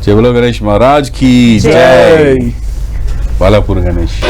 जय बोलो गणेश महाराज की जय। बालापुर गणेश।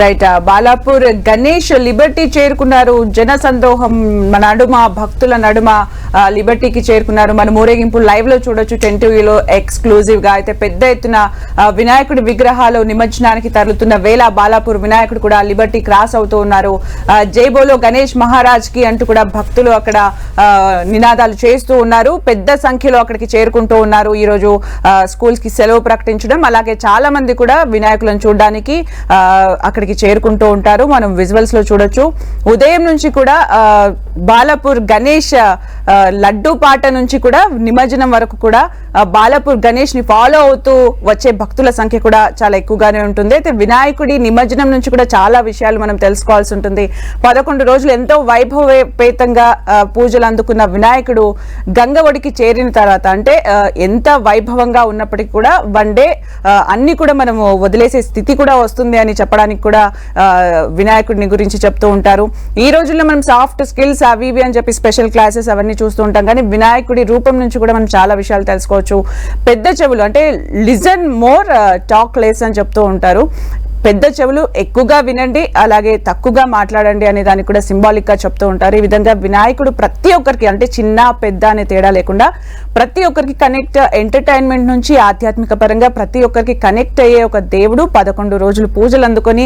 రైట్, బాలాపూర్ గణేష్ లిబర్టీ చేరుకున్నారు. జన సందోహం నడుమ, భక్తుల నడుమ లిబర్టీకి చేరుకున్నారు. మన ఊరేగింపు లైవ్ లో చూడొచ్చు. 10 టీవీలో ఎక్స్క్లూజివ్ గా అయితే పెద్ద ఎత్తున వినాయకుడి విగ్రహాలు నిమజ్జనానికి తరలుతున్న వేళ బాలాపూర్ వినాయకుడు కూడా లిబర్టీ క్రాస్ అవుతూ ఉన్నారు. జై బోలో గణేష్ మహారాజ్ కి అంటూ కూడా భక్తులు అక్కడ నినాదాలు చేస్తూ ఉన్నారు. పెద్ద సంఖ్యలో అక్కడికి చేరుకుంటూ ఉన్నారు. ఈ రోజు స్కూల్స్ కి సెలవు ప్రకటించడం, అలాగే చాలా మంది కూడా వినాయకులను చూడడానికి అక్కడికి చేరుకుంటూ ఉంటారు. మనం విజువల్స్ లో చూడొచ్చు. ఉదయం నుంచి కూడా బాలాపూర్ గణేష్ లడ్డూ పాట నుంచి కూడా నిమజ్జనం వరకు కూడా బాలాపూర్ గణేష్ ని ఫాలో అవుతూ వచ్చే భక్తుల సంఖ్య కూడా చాలా ఎక్కువగానే ఉంటుంది. అయితే వినాయకుడి నిమజ్జనం నుంచి కూడా చాలా విషయాలు మనం తెలుసుకోవాల్సి ఉంటుంది. 11 రోజులు ఎంతో వైభవపేతంగా పూజలు అందుకున్న వినాయకుడు గంగ ఒడికి చేరిన తర్వాత, అంటే ఎంత వైభవంగా ఉన్నప్పటికీ కూడా వన్ డే అన్ని కూడా మనము వదిలేసే స్థితి కూడా వస్తుంది అని చెప్పడానికి కూడా వినాయకుడిని గురించి చెప్తూ ఉంటారు. ఈ రోజుల్లో మనం సాఫ్ట్ స్కిల్స్ అవి ఇవి అని చెప్పి స్పెషల్ క్లాసెస్ అవన్నీ చూస్తూ ఉంటాం, కానీ వినాయకుడి రూపం నుంచి కూడా మనం చాలా విషయాలు తెలుసుకోవచ్చు. పెద్ద చెవులు అంటే లిజన్ మోర్ టాక్ లెస్ అని చెప్తూ ఉంటారు. పెద్ద చెవులు ఎక్కువగా వినండి, అలాగే తక్కువగా మాట్లాడండి అనే దానికి కూడా సింబాలిక్ గా చెప్తూ ఉంటారు. ఈ విధంగా వినాయకుడు ప్రతి ఒక్కరికి, అంటే చిన్న పెద్ద అనే తేడా లేకుండా ప్రతి ఒక్కరికి కనెక్ట్, ఎంటర్టైన్మెంట్ నుంచి ఆధ్యాత్మిక పరంగా ప్రతి ఒక్కరికి కనెక్ట్ అయ్యే ఒక దేవుడు. 11 రోజులు పూజలు అందుకొని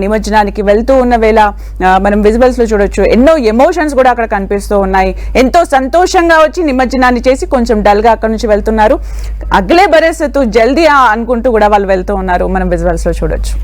నిమజ్జనానికి వెళ్తూ ఉన్న వేళ మనం విజువల్స్ లో చూడొచ్చు. ఎన్నో ఎమోషన్స్ కూడా అక్కడ కనిపిస్తూ ఉన్నాయి. ఎంతో సంతోషంగా వచ్చి నిమజ్జనాన్ని చేసి కొంచెం డల్ గా అక్కడ నుంచి వెళ్తున్నారు. అగ్లే బరేసతు జల్దీ అనుకుంటూ కూడా వాళ్ళు వెళ్తూ ఉన్నారు. మనం విజువల్స్ లో చూడొచ్చు.